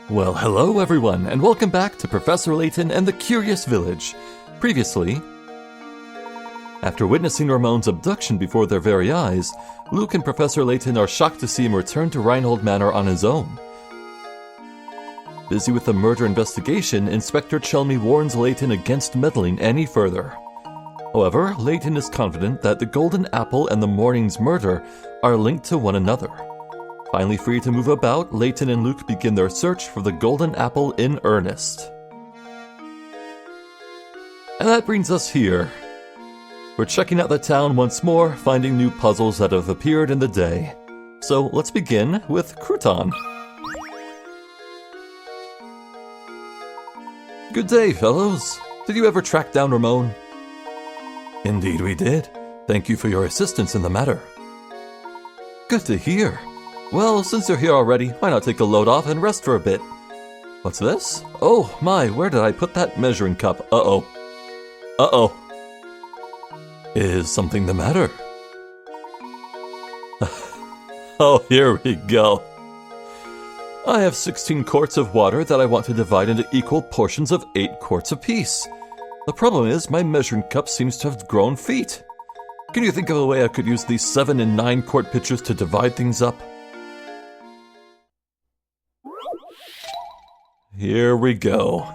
Well, hello everyone, and welcome back to Professor Layton and the Curious Village. Previously, after witnessing Ramon's abduction before their very eyes, Luke and Professor Layton are shocked to see him return to Reinhold Manor on his own. Busy with the murder investigation, Inspector Chelmy warns Layton against meddling any further. However, Layton is confident that the Golden Apple and the morning's murder are linked to one another. Finally free to move about, Layton and Luke begin their search for the Golden Apple in earnest. And that brings us here. We're checking out the town once more, finding new puzzles that have appeared in the day. So let's begin with Crouton. Good day, fellows. Did you ever track down Ramon? Indeed we did. Thank you for your assistance in the matter. Good to hear. Well, since you're here already, why not take a load off and rest for a bit? What's this? Oh my, where did I put that measuring cup? Uh-oh. Is something the matter? Oh, here we go. I have 16 quarts of water that I want to divide into equal portions of 8 quarts apiece. The problem is, my measuring cup seems to have grown feet. Can you think of a way I could use these 7 and 9 quart pitchers to divide things up? Here we go.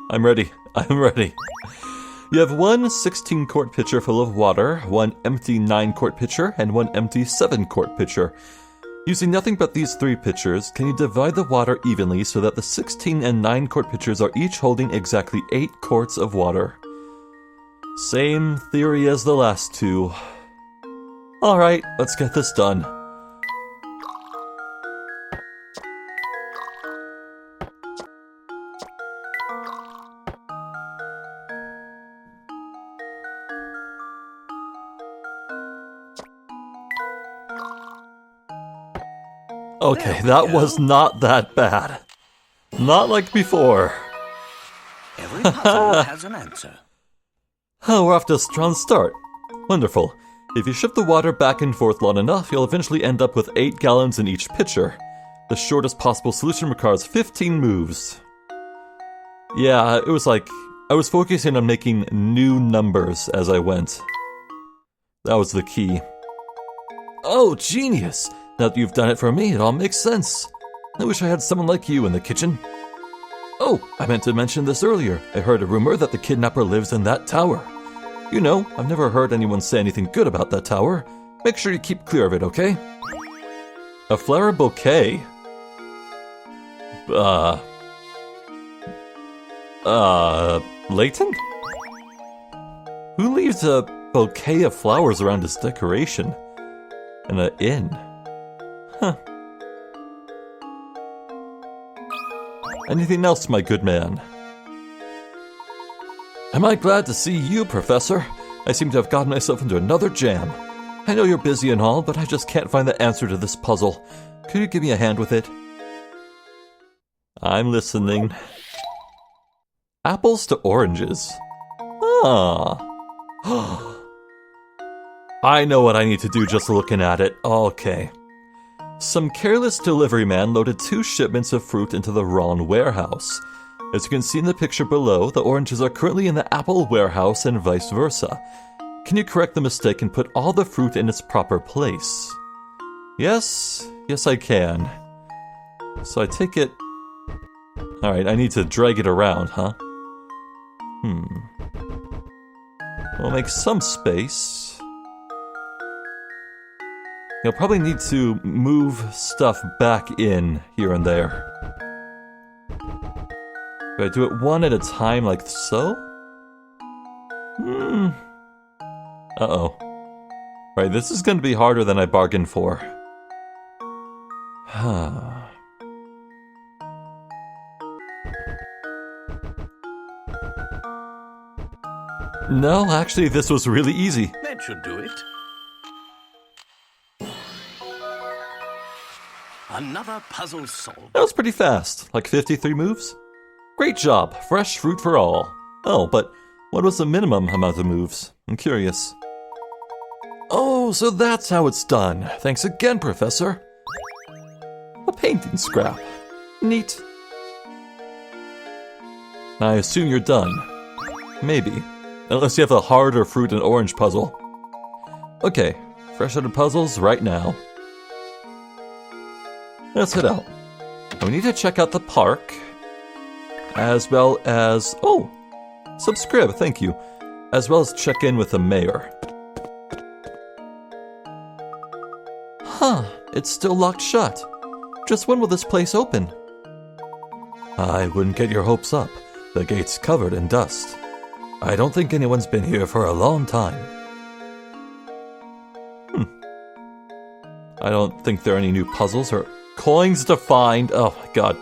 I'm ready. You have one 16-quart pitcher full of water, one empty 9-quart pitcher, and one empty 7-quart pitcher. Using nothing but these 3 pitchers, can you divide the water evenly so that the 16 and 9-quart pitchers are each holding exactly 8 quarts of water? Same theory as the last 2. Alright, let's get this done. Okay, that was not that bad. Not like before. Every puzzle has an answer. Oh, we're off to a strong start. Wonderful. If you shift the water back and forth long enough, you'll eventually end up with 8 gallons in each pitcher. The shortest possible solution requires 15 moves. Yeah, it was like, I was focusing on making new numbers as I went. That was the key. Oh, genius! Now that you've done it for me, it all makes sense. I wish I had someone like you in the kitchen. Oh, I meant to mention this earlier. I heard a rumor that the kidnapper lives in that tower. You know, I've never heard anyone say anything good about that tower. Make sure you keep clear of it, okay? A flower bouquet? Layton? Who leaves a bouquet of flowers around his decoration? In an inn? Huh. Anything else, my good man? Am I glad to see you, Professor? I seem to have gotten myself into another jam. I know you're busy and all, but I just can't find the answer to this puzzle. Could you give me a hand with it? I'm listening. Apples to oranges. Ah. I know what I need to do just looking at it. Okay. Some careless delivery man loaded 2 shipments of fruit into the wrong warehouse. As you can see in the picture below, the oranges are currently in the apple warehouse and vice versa. Can you correct the mistake and put all the fruit in its proper place? Yes I can. So I take it... Alright, I need to drag it around, huh? We'll make some space. You'll probably need to move stuff back in here and there. Do I do it one at a time like so? Uh-oh. Right, this is going to be harder than I bargained for. No, actually, this was really easy. That should do it. Another puzzle solved. That was pretty fast, like 53 moves. Great job, fresh fruit for all. Oh, but What was the minimum amount of moves? I'm curious. Oh, so that's how it's done. Thanks again, Professor. A painting scrap. Neat. I assume you're done. Maybe. Unless you have a harder fruit and orange puzzle. Okay, fresh out of puzzles right now. Let's head out. We need to check out the park. As well as... Oh! Subscribe, thank you. As well as check in with the mayor. Huh, it's still locked shut. Just when will this place open? I wouldn't get your hopes up. The gate's covered in dust. I don't think anyone's been here for a long time. I don't think there are any new puzzles or coins to find. Oh my god.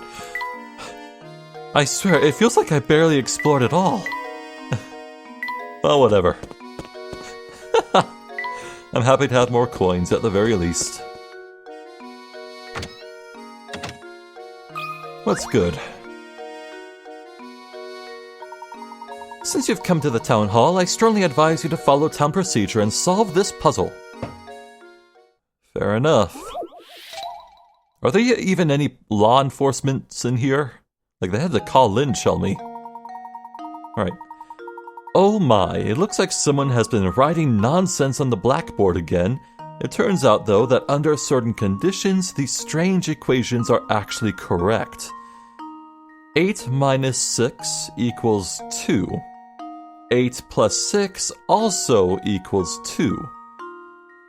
I swear, it feels like I barely explored at all. Well, whatever. I'm happy to have more coins at the very least. What's good? Since you've come to the town hall, I strongly advise you to follow town procedure and solve this puzzle. Fair enough. Are there even any law enforcements in here? Like, they had to call in, tell me. Alright. Oh my, it looks like someone has been writing nonsense on the blackboard again. It turns out, though, that under certain conditions, these strange equations are actually correct. 8 minus 6 equals 2. 8 plus 6 also equals 2.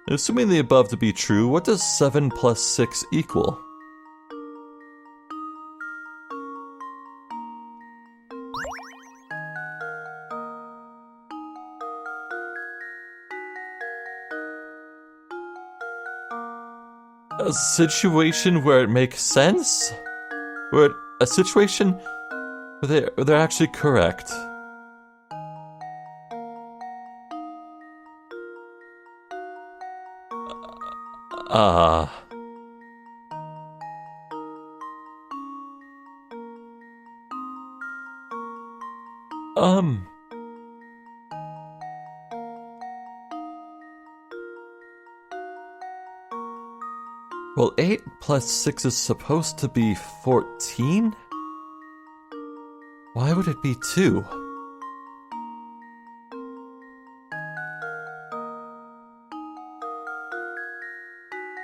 Assuming the above to be true, what does 7 plus 6 equal? A situation where it makes sense? A situation where they're actually correct. Well, 8 plus 6 is supposed to be 14? Why would it be 2?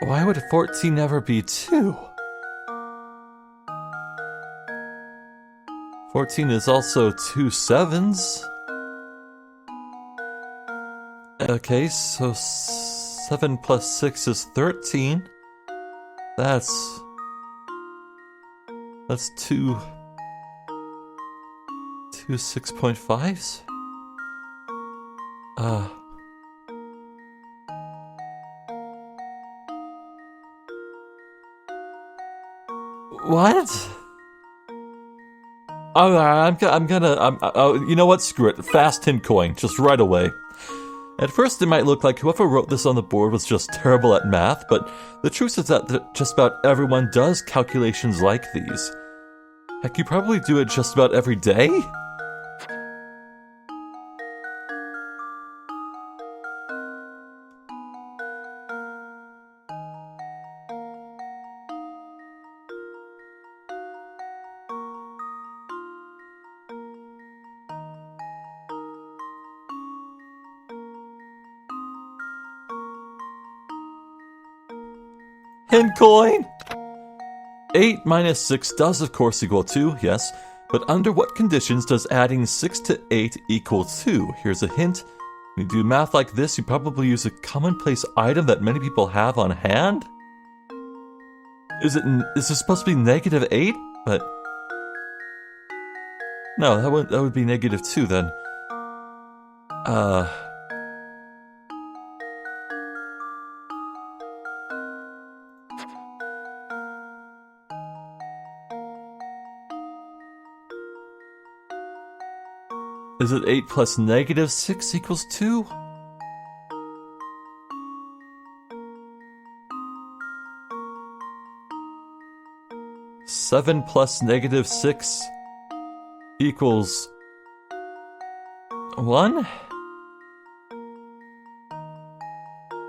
Why would 14 never be 2? 14 is also 2 sevens. Okay, so 7 plus 6 is 13. That's 2 6.5s? What? You know what? Screw it. Fast hint coin, just right away. At first, it might look like whoever wrote this on the board was just terrible at math, but the truth is that just about everyone does calculations like these. Heck, you probably do it just about every day? Hint coin! 8 minus 6 does of course equal 2, yes, but under what conditions does adding 6 to 8 equal 2? Here's a hint. When you do math like this, you probably use a commonplace item that many people have on hand? Is this supposed to be negative 8? But... no, that would be negative 2 then. Is it 8 plus negative 6 equals 2? Seven plus negative 6 equals... 1?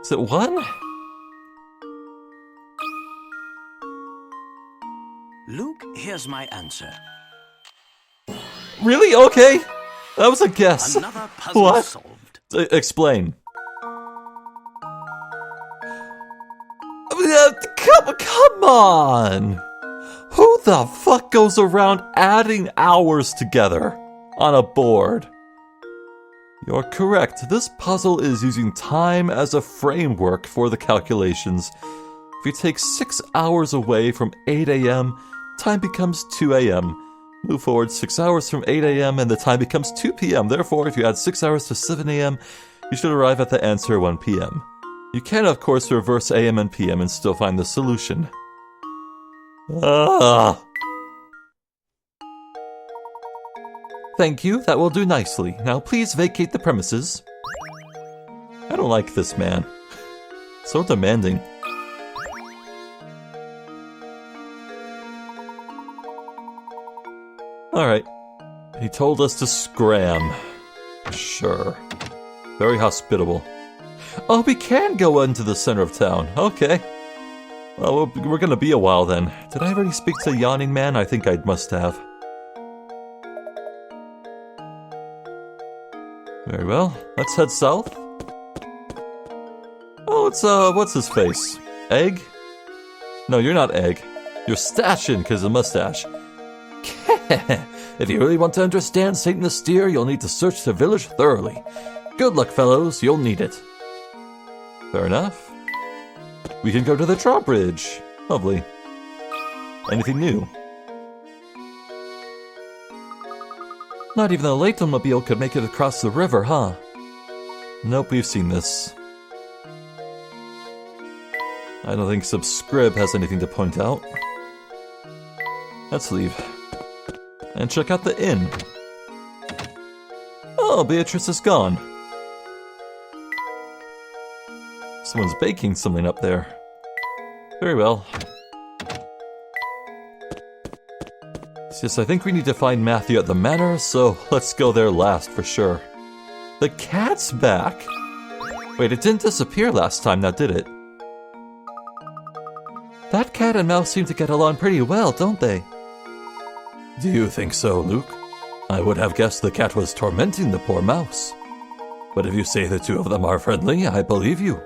Is it 1? Luke, here's my answer. Really? Okay. That was a guess. Another puzzle What? solved. Explain. Come on! Who the fuck goes around adding hours together on a board? You're correct. This puzzle is using time as a framework for the calculations. If you take 6 hours away from 8 a.m., time becomes 2 a.m. Move forward 6 hours from 8 a.m. and the time becomes 2 p.m. Therefore, if you add 6 hours to 7 a.m., you should arrive at the answer 1 p.m. You can, of course, reverse AM and PM and still find the solution. Thank you, that will do nicely. Now please vacate the premises. I don't like this man. So demanding. Alright. He told us to scram. Sure. Very hospitable. Oh, we can go into the center of town. Okay. Well, we're gonna be a while then. Did I already speak to Yawning Man? I think I must have. Very well. Let's head south. Oh, it's, what's his face? Egg? No, you're not Egg. You're Stashin, because of mustache. If you really want to understand Satan the Steer, you'll need to search the village thoroughly. Good luck, fellows. You'll need it. Fair enough. We can go to the drawbridge. Lovely. Anything new? Not even the Layton-mobile could make it across the river, huh? Nope, we've seen this. I don't think Subscribe has anything to point out. Let's leave. And check out the inn. Oh, Beatrice is gone. Someone's baking something up there. Very well. Yes, I think we need to find Matthew at the manor, so let's go there last for sure. The cat's back! Wait, it didn't disappear last time now, did it? That cat and mouse seem to get along pretty well, don't they? Do you think so, Luke? I would have guessed the cat was tormenting the poor mouse. But if you say the two of them are friendly, I believe you.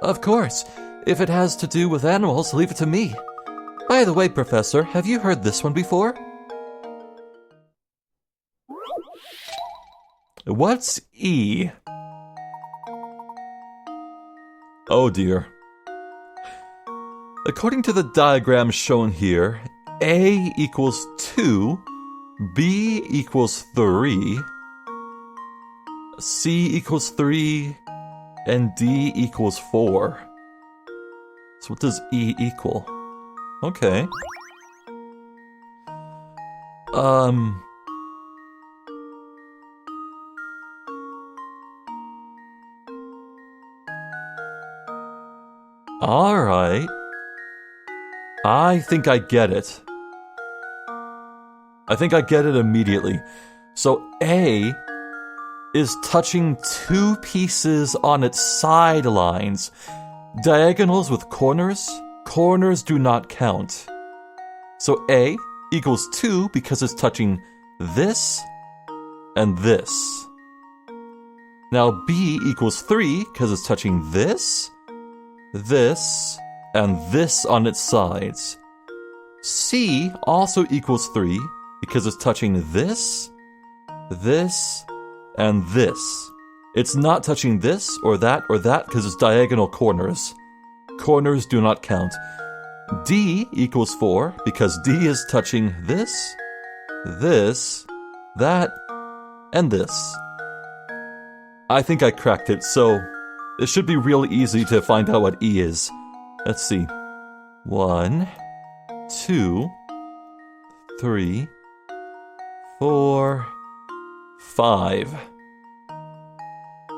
Of course. If it has to do with animals, leave it to me. By the way, Professor, have you heard this one before? What's E? Oh dear. According to the diagram shown here, A equals 2, B equals 3, C equals 3, and D equals 4. So what does E equal? Okay. Alright. I think I get it. I think I get it immediately. So A is touching two pieces on its sidelines. Diagonals with corners. Corners do not count. So A equals 2 because it's touching this and this. Now B equals 3 because it's touching this, this, and this on its sides. C also equals 3 because it's touching this, this, and this. It's not touching this or that because it's diagonal corners. Corners do not count. D equals 4 because D is touching this, this, that, and this. I think I cracked it, so it should be really easy to find out what E is. Let's see. 1, 2, 3, 4, 5.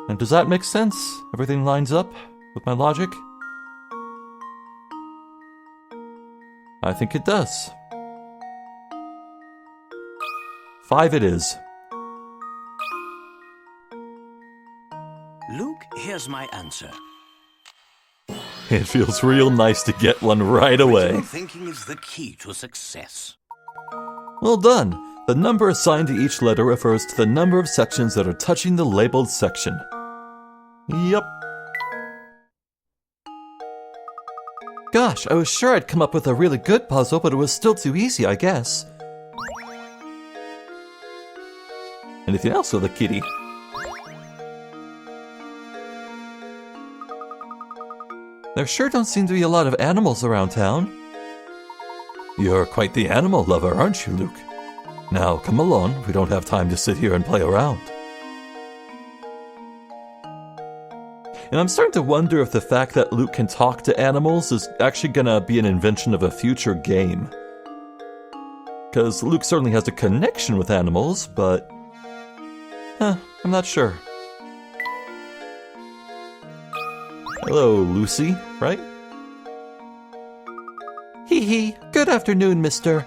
And does that make sense? Everything lines up with my logic? I think it does. 5 it is. here's my answer. It feels real nice to get one right away. Critical thinking is the key to success. Well done. The number assigned to each letter refers to the number of sections that are touching the labeled section. Yup. Gosh, I was sure I'd come up with a really good puzzle, but it was still too easy, I guess. Anything else with a kitty? There sure don't seem to be a lot of animals around town. You're quite the animal lover, aren't you, Luke? Now, come along. We don't have time to sit here and play around. And I'm starting to wonder if the fact that Luke can talk to animals is actually gonna be an invention of a future game. Because Luke certainly has a connection with animals, but... I'm not sure. Hello, Lucy, right? Hee hee. Good afternoon, mister.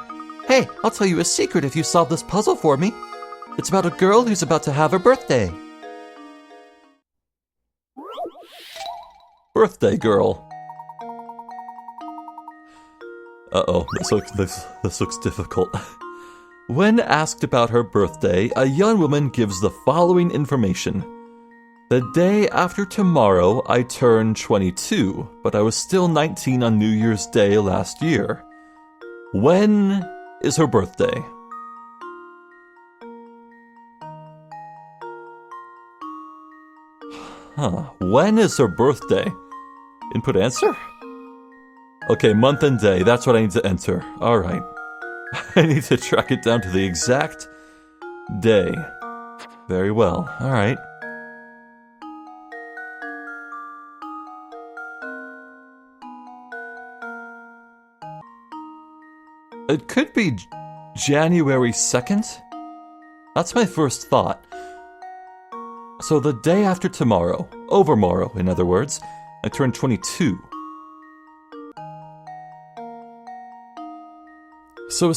Hey, I'll tell you a secret if you solve this puzzle for me. It's about a girl who's about to have her birthday. Birthday girl. Uh-oh, this looks difficult. When asked about her birthday, a young woman gives the following information. The day after tomorrow, I turned 22, but I was still 19 on New Year's Day last year. When is her birthday? When is her birthday? Input answer? Okay, month and day, that's what I need to enter. Alright. I need to track it down to the exact day. Very well, alright. It could be January 2nd? That's my first thought. So the day after tomorrow, overmorrow in other words, I turn 22. So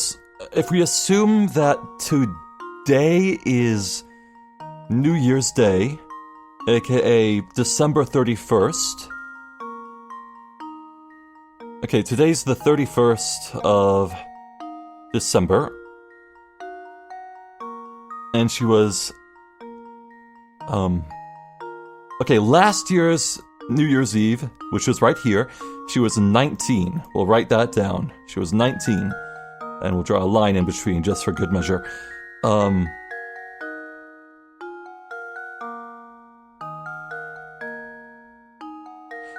if we assume that today is New Year's Day, aka December 31st. Okay, today's the 31st of December. And she was... Okay, last year's New Year's Eve, which was right here, she was 19. We'll write that down. She was 19. And we'll draw a line in between just for good measure.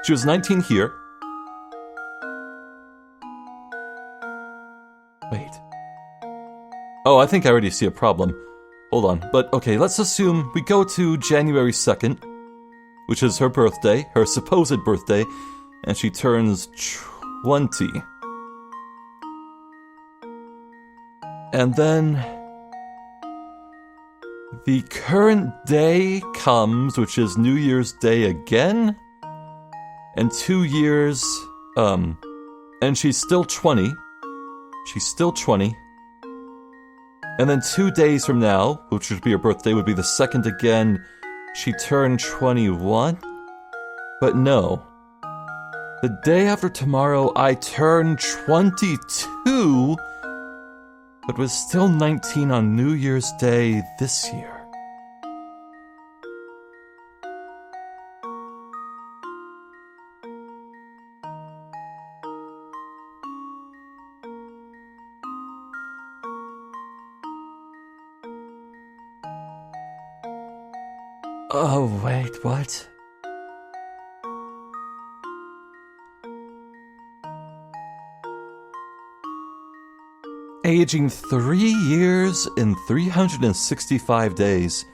She was 19 here. Wait. Oh, I think I already see a problem. Hold on. But okay, let's assume we go to January 2nd, which is her birthday, her supposed birthday, and she turns 20. And then the current day comes, which is New Year's Day again, and 2 years, and she's still 20. She's still 20. And then 2 days from now, which would be her birthday, would be the 2nd again. She turned 21? But no. The day after tomorrow, I turn 22, but was still 19 on New Year's Day this year. Oh, wait, what? Aging 3 years in 365 days.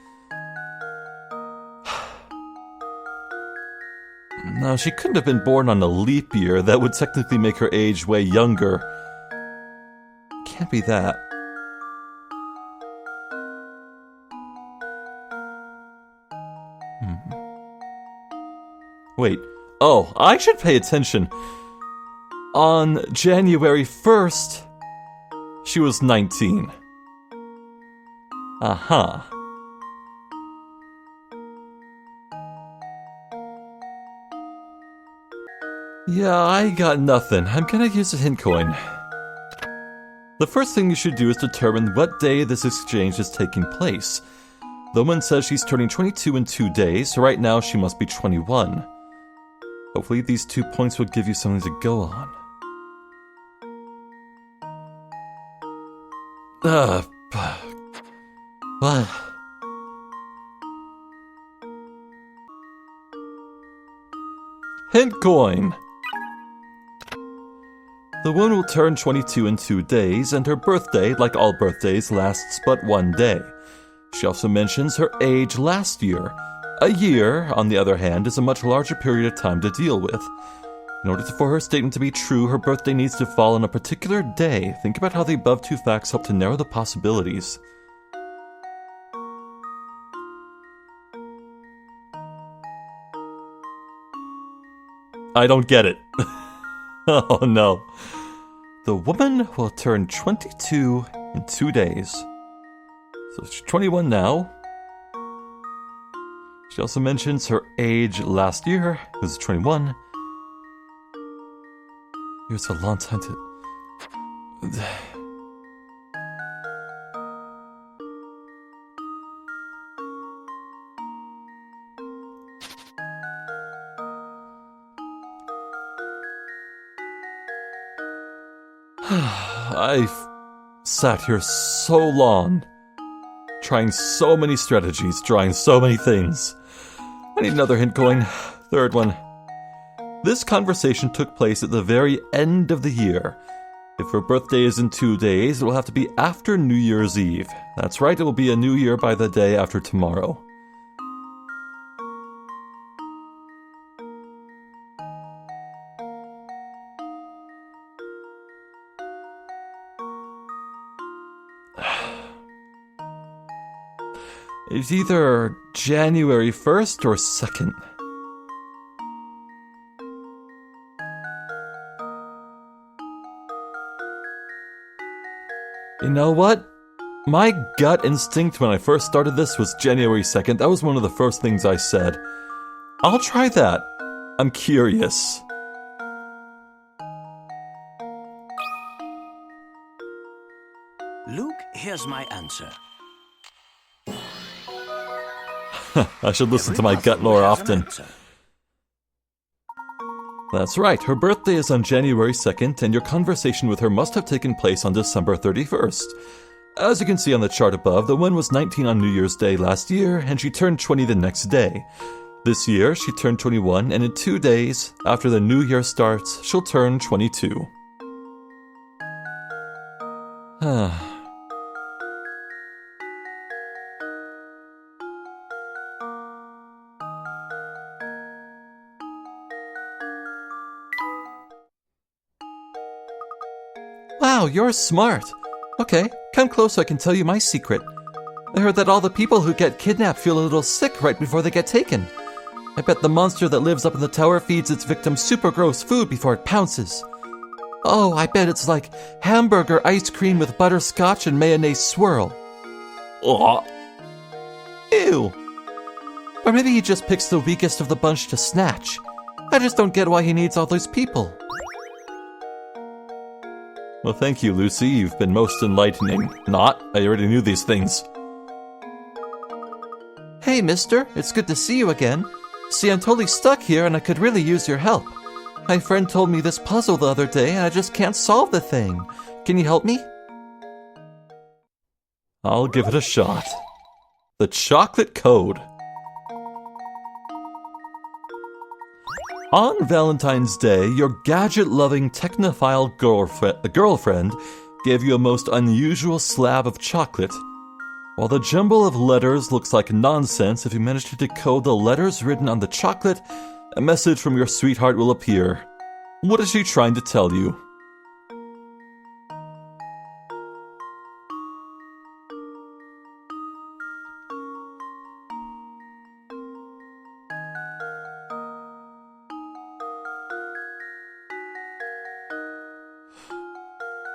No, she couldn't have been born on a leap year. That would technically make her age way younger. Can't be that. Wait. Oh, I should pay attention. On January 1st, she was 19. Aha. Yeah, I got nothing. I'm gonna use a hint coin. The first thing you should do is determine what day this exchange is taking place. The woman says she's turning 22 in 2 days, so right now she must be 21. Hopefully these 2 points will give you something to go on. What? Hint coin! The woman will turn 22 in 2 days, and her birthday, like all birthdays, lasts but 1 day. She also mentions her age last year. A year, on the other hand, is a much larger period of time to deal with. In order for her statement to be true, her birthday needs to fall on a particular day. Think about how the above 2 facts help to narrow the possibilities. I don't get it. Oh no. The woman will turn 22 in 2 days. So she's 21 now. She also mentions her age last year was 21. It was a long time to... I've sat here so long, trying so many strategies, trying so many things. I need another hint coin. Third one. This conversation took place at the very end of the year. If her birthday is in 2 days, it will have to be after New Year's Eve. That's right, it will be a new year by the day after tomorrow. It's either January 1st or 2nd. You know what? My gut instinct when I first started this was January 2nd. That was one of the first things I said. I'll try that. I'm curious. Luke, here's my answer. I should listen to my gut more often. That's right, her birthday is on January 2nd, and your conversation with her must have taken place on December 31st. As you can see on the chart above, the woman was 19 on New Year's Day last year, and she turned 20 the next day. This year, she turned 21, and in 2 days, after the new year starts, she'll turn 22. Wow, you're smart. Okay, come close so I can tell you my secret. I heard that all the people who get kidnapped feel a little sick right before they get taken. I bet the monster that lives up in the tower feeds its victims super gross food before it pounces. Oh, I bet it's like hamburger ice cream with butterscotch and mayonnaise swirl. Ugh. Ew. Or maybe he just picks the weakest of the bunch to snatch. I just don't get why he needs all those people. Well, thank you, Lucy. You've been most enlightening. Not. I already knew these things. Hey, mister. It's good to see you again. See, I'm totally stuck here and I could really use your help. My friend told me this puzzle the other day and I just can't solve the thing. Can you help me? I'll give it a shot. The chocolate code. On Valentine's Day, your gadget-loving technophile girlfriend gave you a most unusual slab of chocolate. While the jumble of letters looks like nonsense, if you manage to decode the letters written on the chocolate, a message from your sweetheart will appear. What is she trying to tell you?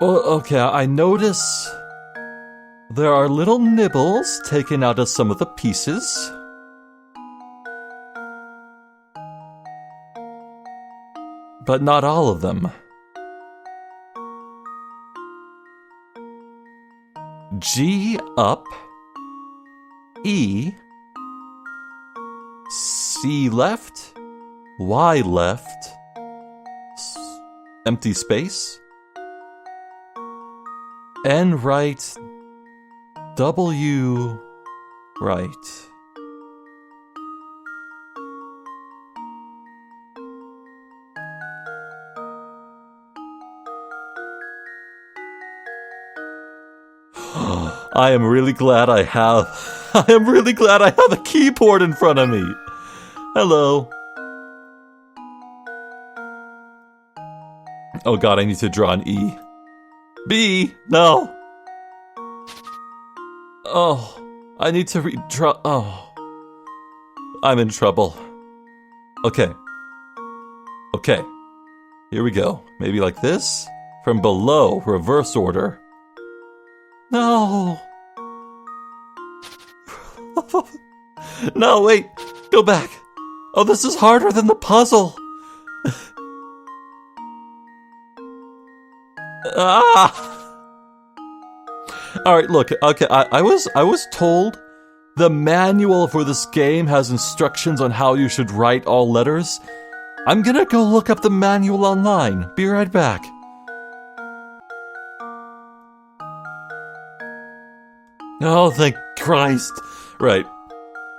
Well, okay, I notice there are little nibbles taken out of some of the pieces. but not all of them. G up, E, C left, Y left, empty space, N right, W right. I am really glad I have a keyboard in front of me. Hello. Oh god, I need to draw an E. B, no. Oh, I need to redraw. Oh, I'm in trouble. Okay. Here we go. Maybe like this? From below, reverse order. No. No, wait. Go back. Oh, this is harder than the puzzle. Alright, look. Okay, I was told the manual for this game has instructions on how you should write all letters. I'm gonna go look up the manual online. Be right back. Oh, thank Christ. Right.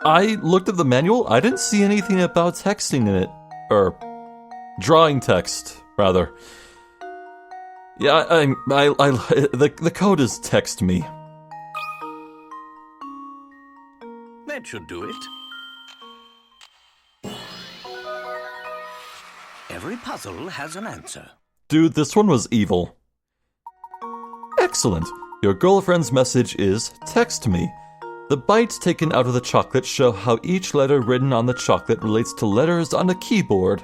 I looked at the manual. I didn't see anything about texting in it. Or drawing text, rather. Yeah, the code is text me. That should do it. Every puzzle has an answer. Dude, this one was evil. Excellent. Your girlfriend's message is, text me. The bites taken out of the chocolate show how each letter written on the chocolate relates to letters on a keyboard.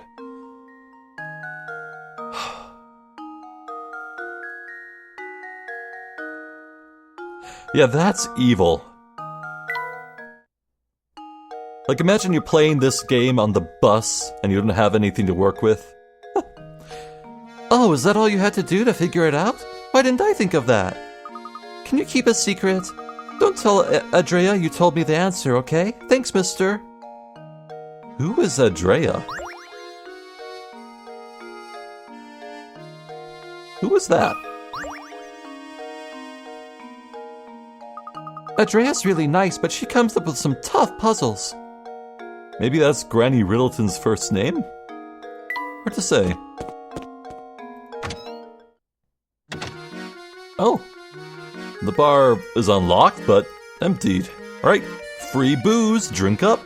Yeah, that's evil. Like, imagine you're playing this game on the bus and you don't have anything to work with. Oh, is that all you had to do to figure it out? Why didn't I think of that? Can you keep a secret? Don't tell Andrea you told me the answer, okay? Thanks, mister. Who is Andrea? Who was that? Andrea's really nice, but she comes up with some tough puzzles. Maybe that's Granny Riddleton's first name? Hard to say. Oh. The bar is unlocked, but emptied. Alright, free booze, drink up.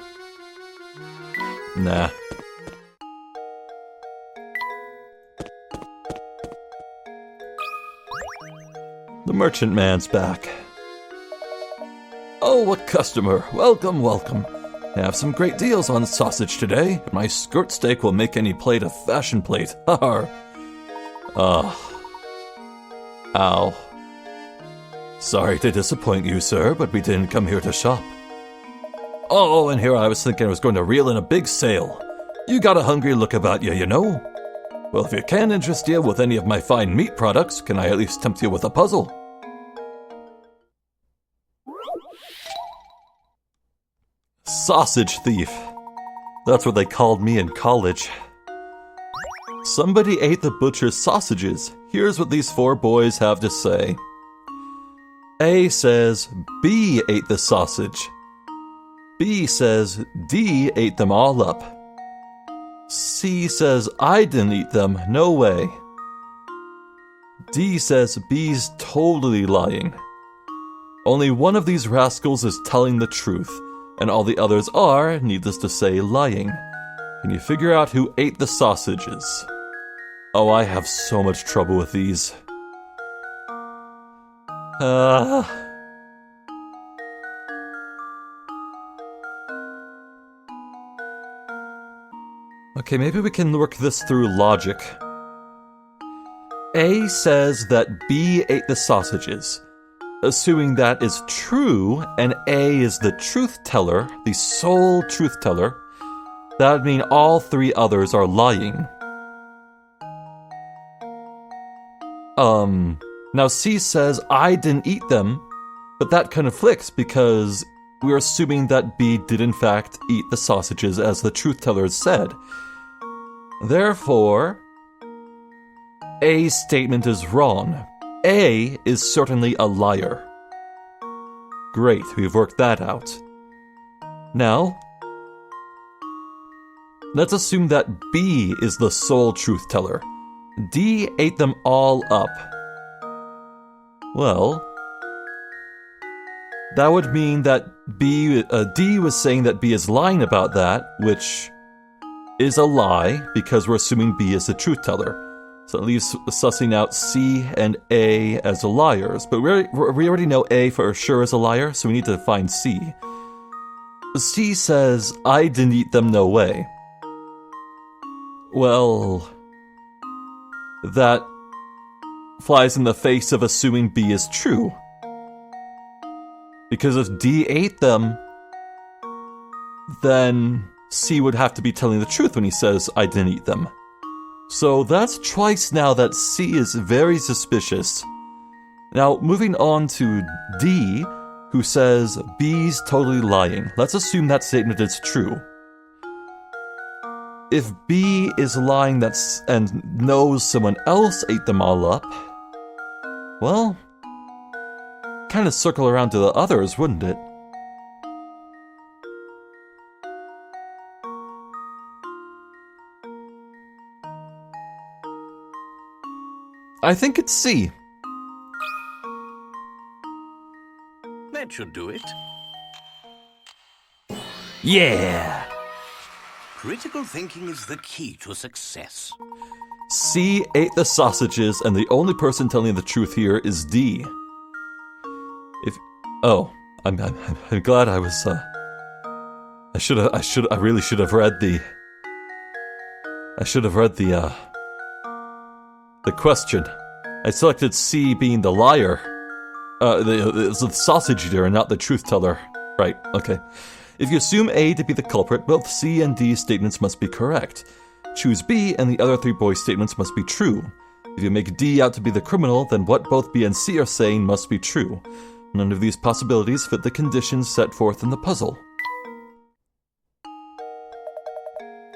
Nah. The merchant man's back. Oh, a customer. Welcome, welcome. I have some great deals on sausage today. My skirt steak will make any plate a fashion plate. Har. Ow. Sorry to disappoint you, sir, but we didn't come here to shop. Oh, and here I was thinking I was going to reel in a big sale. You got a hungry look about you, you know? Well, if it can interest you with any of my fine meat products, can I at least tempt you with a puzzle? Sausage thief. That's what they called me in college. Somebody ate the butcher's sausages. Here's what these four boys have to say. A says B ate the sausage. B says D ate them all up. C says I didn't eat them, no way. D says B's totally lying. Only one of these rascals is telling the truth, and all the others are, needless to say, lying. Can you figure out who ate the sausages? Oh, I have so much trouble with these. Okay, maybe we can work this through logic. A says that B ate the sausages. Assuming that is true, and A is the truth teller, the sole truth teller, that would mean all three others are lying. Now C says, I didn't eat them, but that conflicts because we're assuming that B did in fact eat the sausages as the truth tellers said. Therefore, A's statement is wrong. A is certainly a liar. Great, we've worked that out. Now, let's assume that B is the sole truth teller. D ate them all up. Well, that would mean that D was saying that B is lying about that, which is a lie because we're assuming B is the truth teller. So at least sussing out C and A as liars. But we already know A for sure is a liar, so we need to find C. C says, I didn't eat them, no way. Well, that flies in the face of assuming B is true. Because if D ate them, then C would have to be telling the truth when he says, I didn't eat them. So that's twice now that C is very suspicious. Now, moving on to D, who says B's totally lying. Let's assume that statement is true. If B is lying and knows someone else ate them all up, well, kind of circle around to the others, wouldn't it? I think it's C. That should do it. Yeah! Critical thinking is the key to success. C ate the sausages, and the only person telling the truth here is D. I'm glad I was, I really should have read the question. I selected C being the liar. The sausage eater and not the truth teller. Right, okay. If you assume A to be the culprit, both C and D's statements must be correct. Choose B and the other three boys' statements must be true. If you make D out to be the criminal, then what both B and C are saying must be true. None of these possibilities fit the conditions set forth in the puzzle.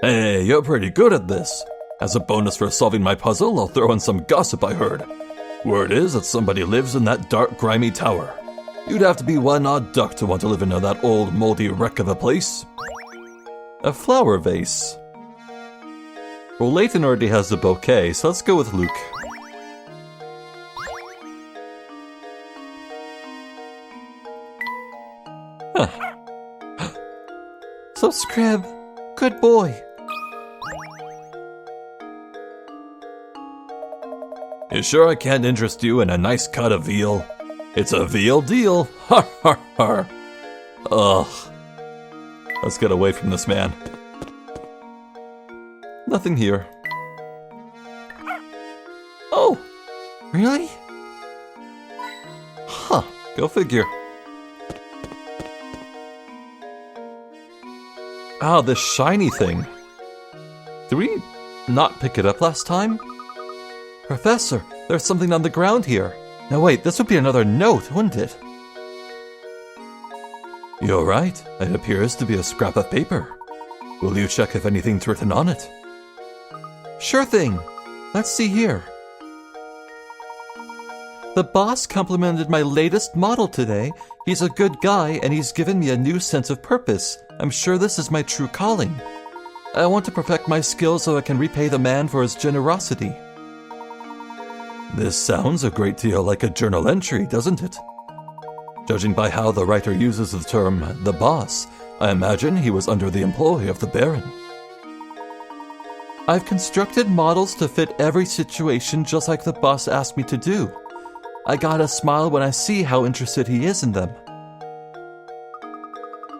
Hey, you're pretty good at this. As a bonus for solving my puzzle, I'll throw in some gossip I heard. Word is that somebody lives in that dark, grimy tower. You'd have to be one odd duck to want to live in that old, moldy wreck of a place. A flower vase. Well, Layton already has the bouquet, so let's go with Luke. Huh. So, Scrib, good boy. You sure I can't interest you in a nice cut of veal? It's a veal deal. Har har har. Ugh. Let's get away from this man. Nothing here. Oh, really? Huh, go figure. Ah, this shiny thing. Did we not pick it up last time? Professor, there's something on the ground here. Now wait, this would be another note, wouldn't it? You're right. It appears to be a scrap of paper. Will you check if anything's written on it? Sure thing. Let's see here. The boss complimented my latest model today. He's a good guy and he's given me a new sense of purpose. I'm sure this is my true calling. I want to perfect my skills so I can repay the man for his generosity. This sounds a great deal like a journal entry, doesn't it? Judging by how the writer uses the term, the boss, I imagine he was under the employ of the Baron. I've constructed models to fit every situation just like the boss asked me to do. I gotta smile when I see how interested he is in them.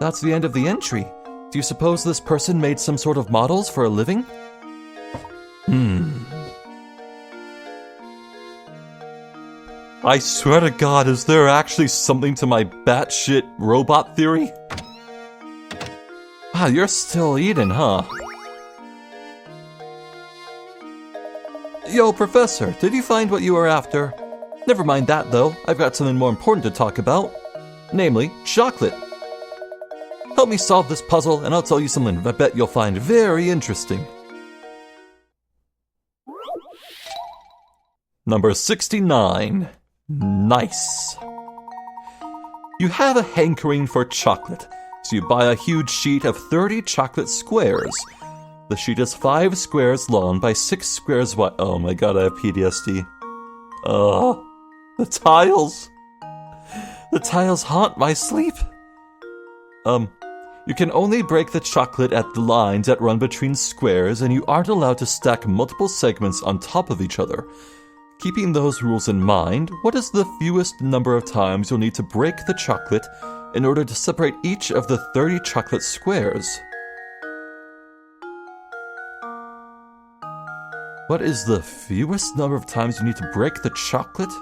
That's the end of the entry. Do you suppose this person made some sort of models for a living? I swear to God, is there actually something to my batshit robot theory? Wow, you're still eating, huh? Yo, Professor, did you find what you were after? Never mind that, though. I've got something more important to talk about. Namely, chocolate. Help me solve this puzzle, and I'll tell you something I bet you'll find very interesting. Number 69. Nice. You have a hankering for chocolate, so you buy a huge sheet of 30 chocolate squares. The sheet is 5 squares long by 6 squares wide. Oh my god, I have PTSD. The tiles. The tiles haunt my sleep. You can only break the chocolate at the lines that run between squares, and you aren't allowed to stack multiple segments on top of each other. Keeping those rules in mind, what is the fewest number of times you'll need to break the chocolate in order to separate each of the 30 chocolate squares? What is the fewest number of times you need to break the chocolate?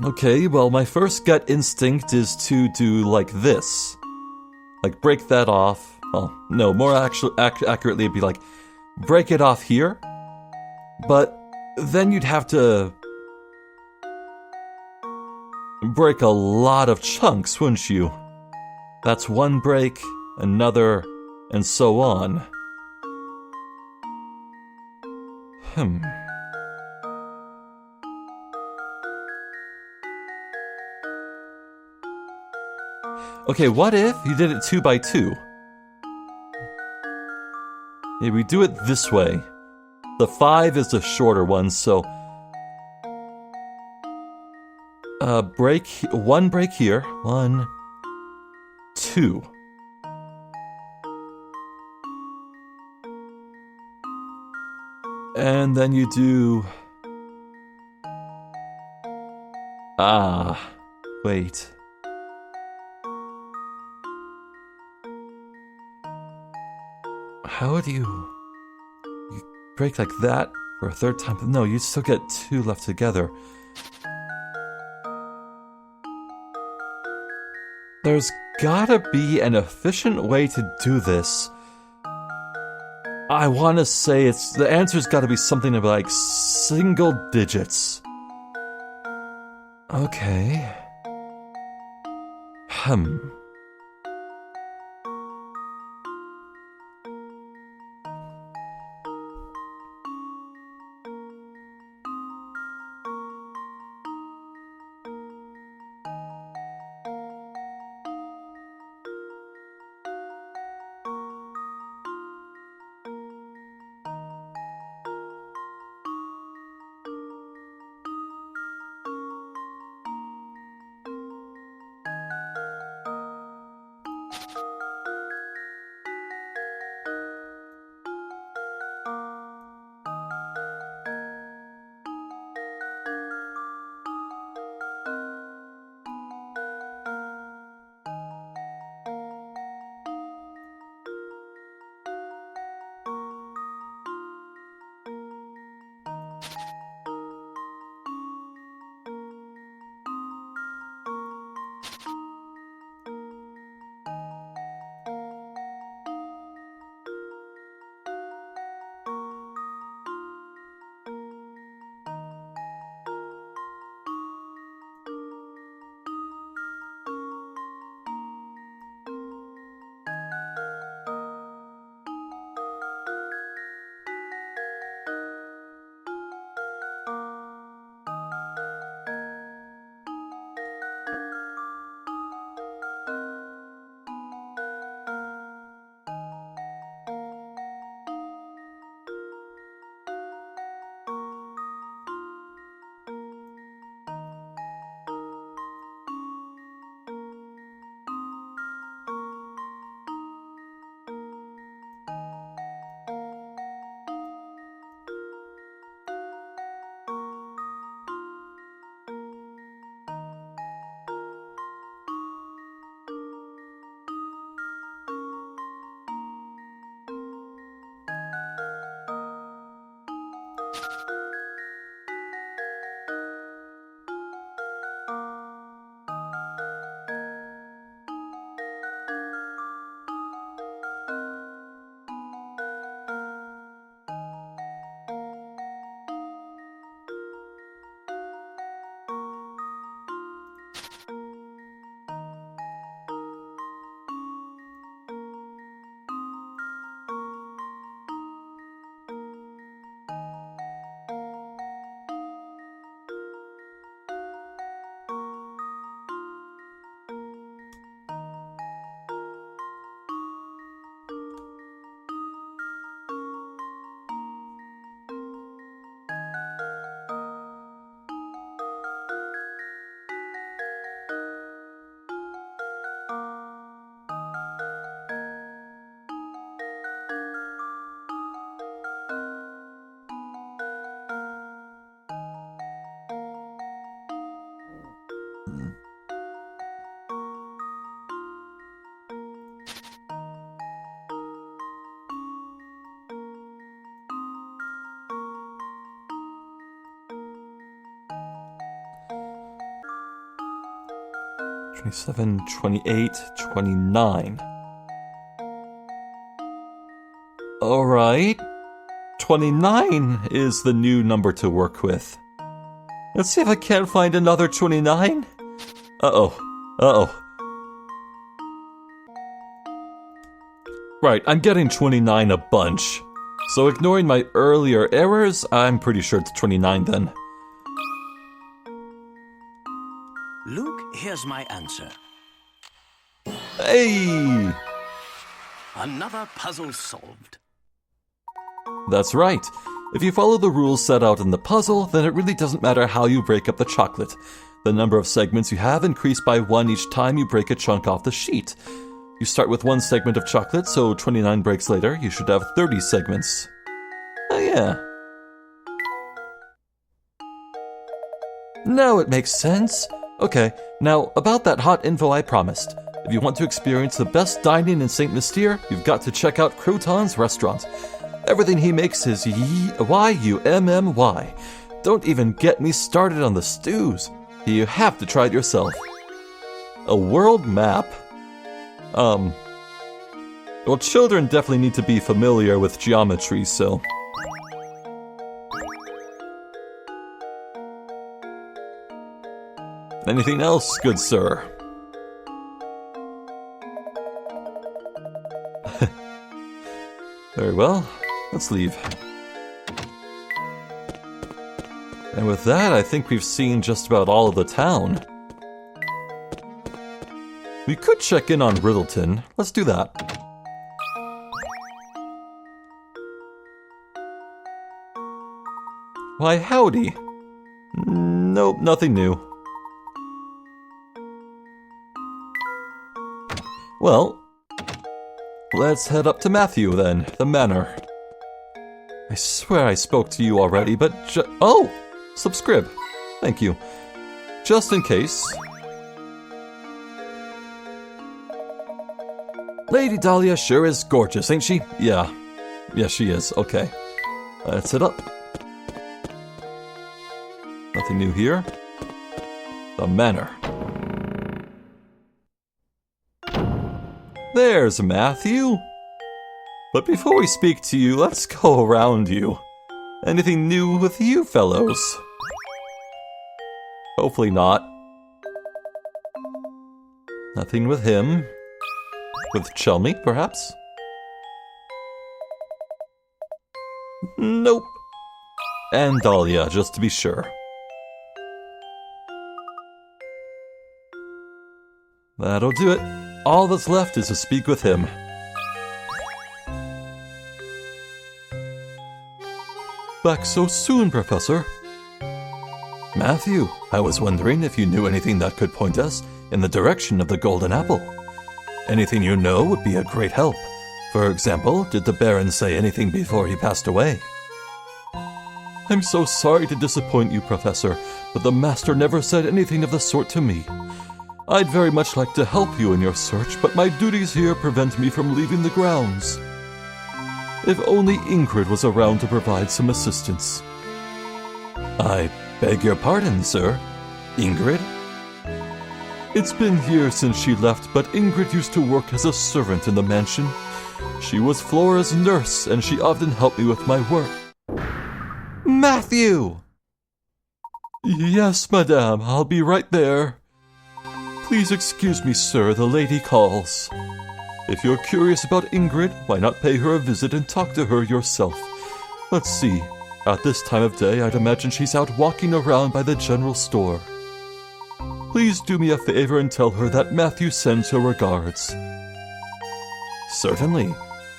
Okay, well, my first gut instinct is to do like this. Like, break that off. Well, no, more accurately, it'd be like, break it off here. But then you'd have to break a lot of chunks, wouldn't you? That's one break, another, and so on. Okay, what if you did it 2 by 2? Yeah, we do it this way. The 5 is the shorter one, so one break here. 1, 2. And then you do... wait. How would you break like that for a third time? No, you still get 2 left together. There's gotta be an efficient way to do this. I want to say the answer's gotta be something like single digits. Okay. 27, 28, 29. Alright. 29 is the new number to work with. Let's see if I can't find another 29. Uh-oh. Right, I'm getting 29 a bunch. So ignoring my earlier errors, I'm pretty sure it's 29 then. Luke, here's my answer. Hey! Another puzzle solved. That's right. If you follow the rules set out in the puzzle, then it really doesn't matter how you break up the chocolate. The number of segments you have increase by 1 each time you break a chunk off the sheet. You start with 1 segment of chocolate, so 29 breaks later, you should have 30 segments. Oh yeah. Now it makes sense. Okay, now about that hot info I promised. If you want to experience the best dining in St. Mystere, you've got to check out Croton's restaurant. Everything he makes is Y-U-M-M-Y. Don't even get me started on the stews. You have to try it yourself. A world map? Well, children definitely need to be familiar with geometry, so... Anything else, good sir? Very well, let's leave. And with that, I think we've seen just about all of the town. We could check in on Riddleton. Let's do that. Why, howdy. Nope, nothing new. Well, let's head up to Matthew then, the manor. I swear I spoke to you already, but oh! Subscribe. Thank you. Just in case. Lady Dahlia sure is gorgeous, ain't she? Yeah. Yeah, she is. Okay. Let's head up. Nothing new here. The manor. There's Matthew. But before we speak to you, let's go around you. Anything new with you fellows? Hopefully not. Nothing with him. With Chelmy, perhaps? Nope. And Dahlia, just to be sure. That'll do it. All that's left is to speak with him. Back so soon, Professor. Matthew, I was wondering if you knew anything that could point us in the direction of the Golden Apple. Anything you know would be a great help. For example, did the Baron say anything before he passed away? I'm so sorry to disappoint you, Professor, but the Master never said anything of the sort to me. I'd very much like to help you in your search, but my duties here prevent me from leaving the grounds. If only Ingrid was around to provide some assistance. I beg your pardon, sir. Ingrid? It's been years since she left, but Ingrid used to work as a servant in the mansion. She was Flora's nurse, and she often helped me with my work. Matthew! Yes, madame, I'll be right there. Please excuse me, sir, the lady calls. If you're curious about Ingrid, why not pay her a visit and talk to her yourself? Let's see. At this time of day, I'd imagine she's out walking around by the general store. Please do me a favor and tell her that Matthew sends her regards. Certainly.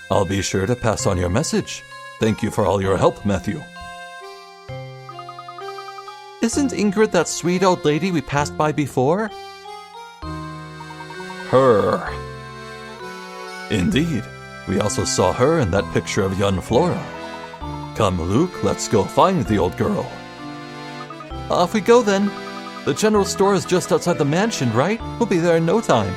I'll be sure to pass on your message. Thank you for all your help, Matthew. Isn't Ingrid that sweet old lady we passed by before? Her. Indeed. We also saw her in that picture of young Flora. Come, Luke, let's go find the old girl. Off we go then. The general store is just outside the mansion, right? We'll be there in no time.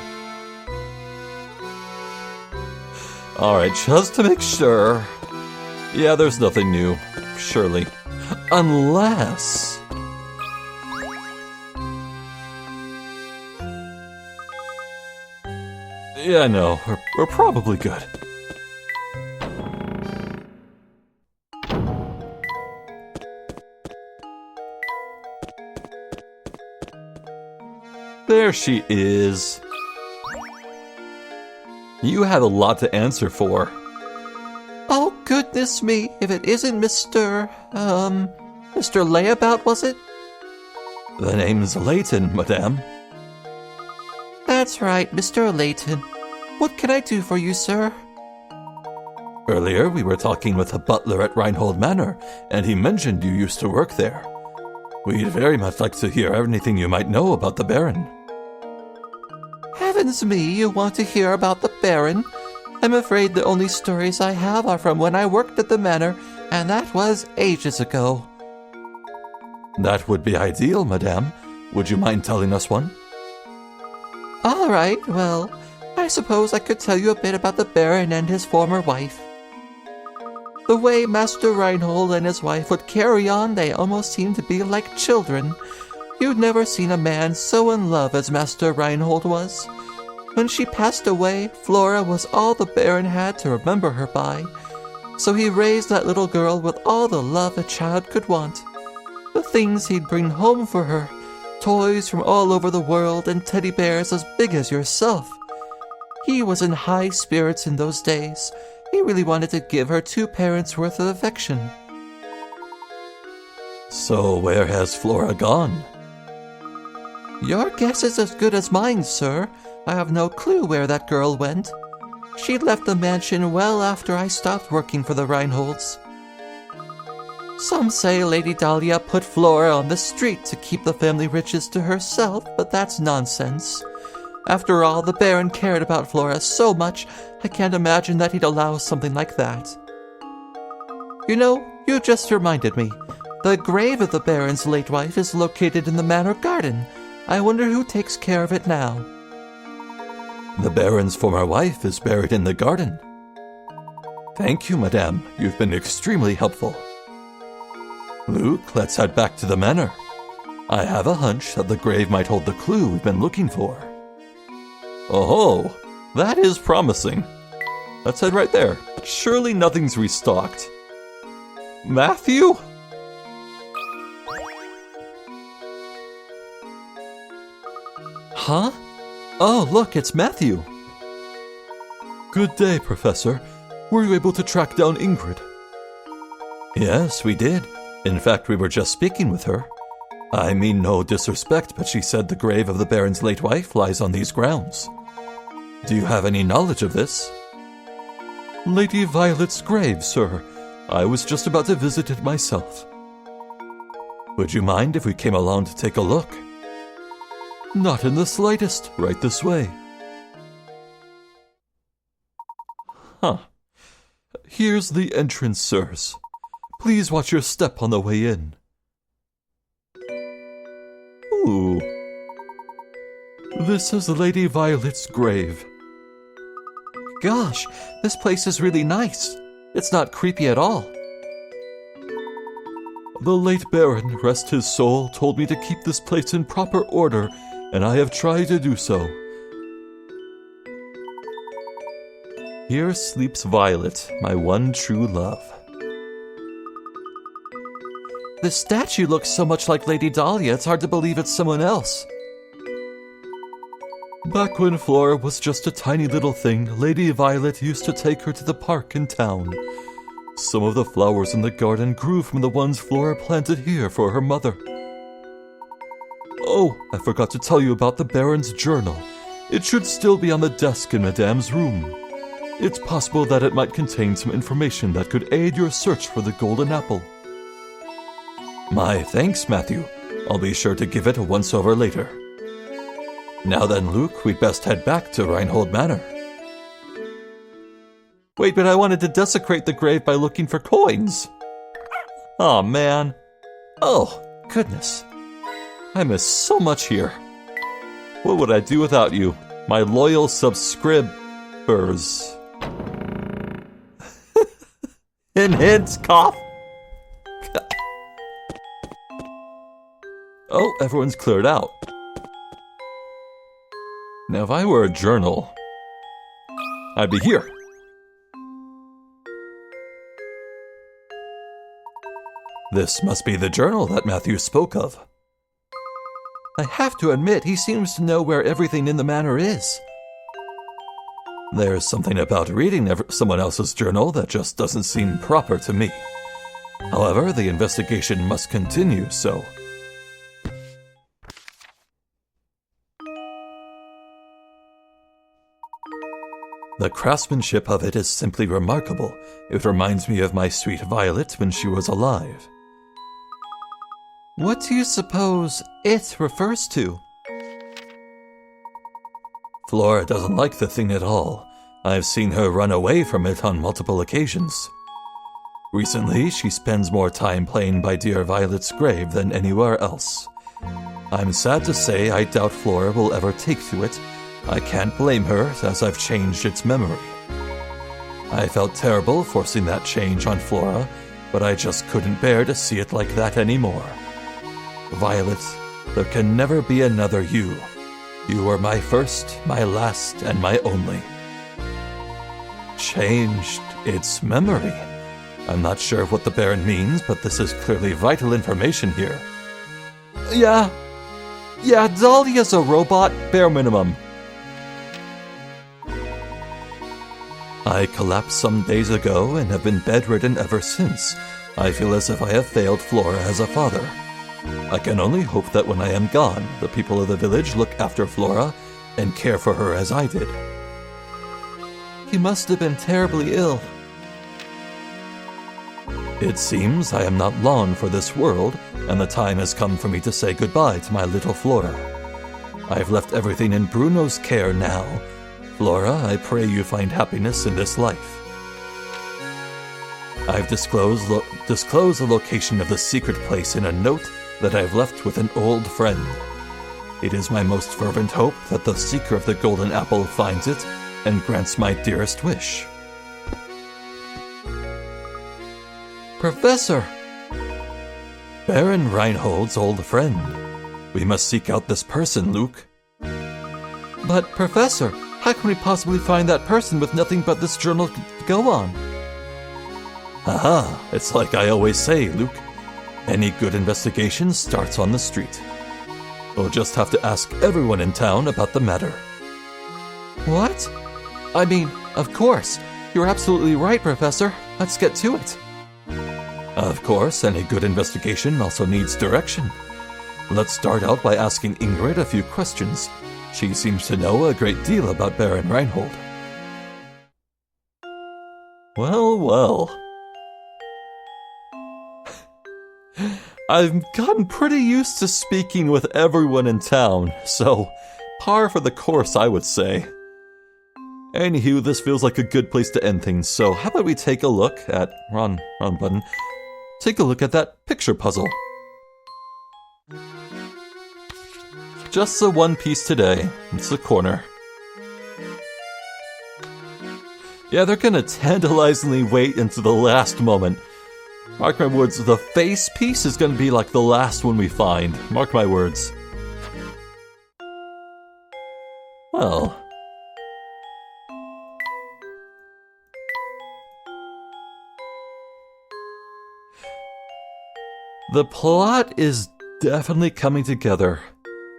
Alright, just to make sure. Yeah, there's nothing new. Surely. Unless... Yeah, no, we're probably good. There she is. You have a lot to answer for. Oh, goodness me, if it isn't Mr. Layabout, was it? The name's Layton, madame. That's right, Mr. Layton. What can I do for you, sir? Earlier, we were talking with a butler at Reinhold Manor, and he mentioned you used to work there. We'd very much like to hear anything you might know about the Baron. Heavens me, you want to hear about the Baron? I'm afraid the only stories I have are from when I worked at the manor, and that was ages ago. That would be ideal, madame. Would you mind telling us one? All right, well, I suppose I could tell you a bit about the Baron and his former wife. The way Master Reinhold and his wife would carry on, they almost seemed to be like children. You'd never seen a man so in love as Master Reinhold was. When she passed away, Flora was all the Baron had to remember her by. So he raised that little girl with all the love a child could want. The things he'd bring home for her, toys from all over the world and teddy bears as big as yourself. He was in high spirits in those days. He really wanted to give her 2 parents' worth of affection. So where has Flora gone? Your guess is as good as mine, sir. I have no clue where that girl went. She left the mansion well after I stopped working for the Reinholds. Some say Lady Dahlia put Flora on the street to keep the family riches to herself, but that's nonsense. After all, the Baron cared about Flora so much, I can't imagine that he'd allow something like that. You know, you just reminded me. The grave of the Baron's late wife is located in the manor garden. I wonder who takes care of it now. The Baron's former wife is buried in the garden. Thank you, madame. You've been extremely helpful. Luke, let's head back to the manor. I have a hunch that the grave might hold the clue we've been looking for. Oh, that is promising. Let's head right there. Surely nothing's restocked. Matthew? Huh? Oh, look, it's Matthew. Good day, Professor. Were you able to track down Ingrid? Yes, we did. In fact, we were just speaking with her. I mean no disrespect, but she said the grave of the Baron's late wife lies on these grounds. Do you have any knowledge of this? Lady Violet's grave, sir. I was just about to visit it myself. Would you mind if we came along to take a look? Not in the slightest. Right this way. Huh. Here's the entrance, sirs. Please watch your step on the way in. Ooh. This is Lady Violet's grave. Gosh, this place is really nice. It's not creepy at all. The late Baron, rest his soul, told me to keep this place in proper order, and I have tried to do so. Here sleeps Violet, my one true love. The statue looks so much like Lady Dahlia, it's hard to believe it's someone else. Back when Flora was just a tiny little thing, Lady Violet used to take her to the park in town. Some of the flowers in the garden grew from the ones Flora planted here for her mother. Oh, I forgot to tell you about the Baron's journal. It should still be on the desk in Madame's room. It's possible that it might contain some information that could aid your search for the golden apple. My thanks, Matthew. I'll be sure to give it a once-over later. Now then, Luke, we'd best head back to Reinhold Manor. Wait, but I wanted to desecrate the grave by looking for coins. Aw, man. Oh, goodness. I miss so much here. What would I do without you, my loyal subscribers? Hint, hint, cough. Oh, everyone's cleared out. Now, if I were a journal, I'd be here. This must be the journal that Matthew spoke of. I have to admit, he seems to know where everything in the manor is. There's something about reading someone else's journal that just doesn't seem proper to me. However, the investigation must continue, so... The craftsmanship of it is simply remarkable. It reminds me of my sweet Violet when she was alive. What do you suppose it refers to? Flora doesn't like the thing at all. I've seen her run away from it on multiple occasions. Recently, she spends more time playing by dear Violet's grave than anywhere else. I'm sad to say I doubt Flora will ever take to it. I can't blame her, as I've changed its memory. I felt terrible forcing that change on Flora, but I just couldn't bear to see it like that anymore. Violet, there can never be another you. You were my first, my last, and my only. Changed its memory. I'm not sure what the Baron means, but this is clearly vital information here. Yeah, Dahlia's a robot, bare minimum. I collapsed some days ago and have been bedridden ever since. I feel as if I have failed Flora as a father. I can only hope that when I am gone, the people of the village look after Flora and care for her as I did. You must have been terribly ill. It seems I am not long for this world, and the time has come for me to say goodbye to my little Flora. I've left everything in Bruno's care now. Flora, I pray you find happiness in this life. I've disclosed the location of the secret place in a note that I've left with an old friend. It is my most fervent hope that the seeker of the golden apple finds it and grants my dearest wish. Professor! Baron Reinhold's old friend. We must seek out this person, Luke. But, Professor, how can we possibly find that person with nothing but this journal to go on? Aha, it's like I always say, Luke. Any good investigation starts on the street. We'll just have to ask everyone in town about the matter. What? I mean, of course. You're absolutely right, Professor. Let's get to it. Of course, any good investigation also needs direction. Let's start out by asking Ingrid a few questions. She seems to know a great deal about Baron Reinhold. Well. I've gotten pretty used to speaking with everyone in town, so par for the course, I would say. Anywho, this feels like a good place to end things, so how about we take a look at... Wrong button. Take a look at that picture puzzle. Just the one piece today. It's the corner. Yeah, they're gonna tantalizingly wait until the last moment. Mark my words, the face piece is gonna be like the last one we find. Mark my words. Well... the plot is definitely coming together.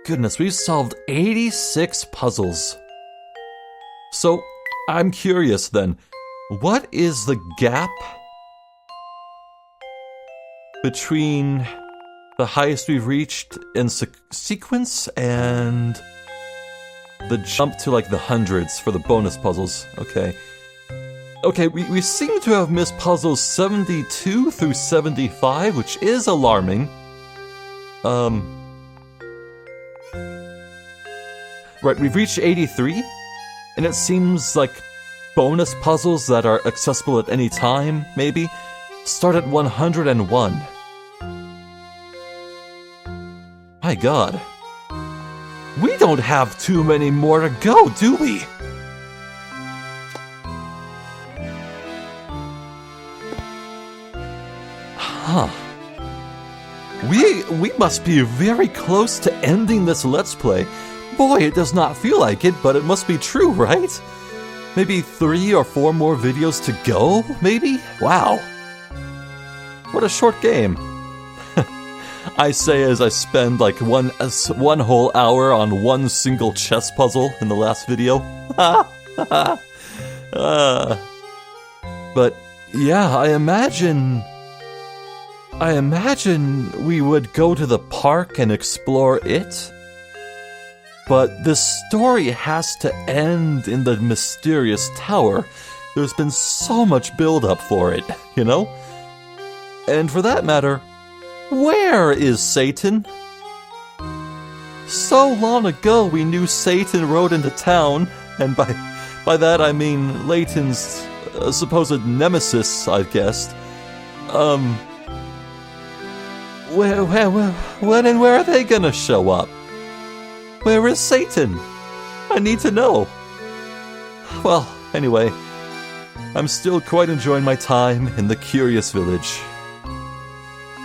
Goodness, we've solved 86 puzzles. So, I'm curious then, what is the gap between the highest we've reached in sequence and the jump to like the hundreds for the bonus puzzles? Okay, we seem to have missed puzzles 72 through 75, which is alarming. Right, we've reached 83, and it seems like bonus puzzles that are accessible at any time, maybe, start at 101. My god. We don't have too many more to go, do we? Huh. We must be very close to ending this Let's Play. Boy, it does not feel like it, but it must be true, right? maybe 3 or 4 more videos to go, maybe? Wow. What a short game. I say as I spend like one whole hour on one single chess puzzle in the last video. But yeah, I imagine we would go to the park and explore it. But this story has to end in the mysterious tower. There's been so much build-up for it, you know? And for that matter, where is Satan? So long ago we knew Satan rode into town, and by that I mean Layton's supposed nemesis, I guessed. When and where are they gonna show up? Where is Satan? I need to know. Well, anyway, I'm still quite enjoying my time in the Curious Village.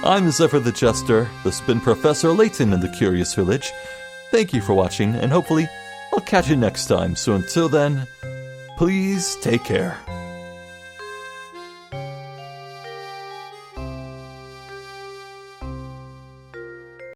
I'm Zephyr the Jester. This has been Professor Layton in the Curious Village. Thank you for watching, and hopefully I'll catch you next time. So until then, please take care.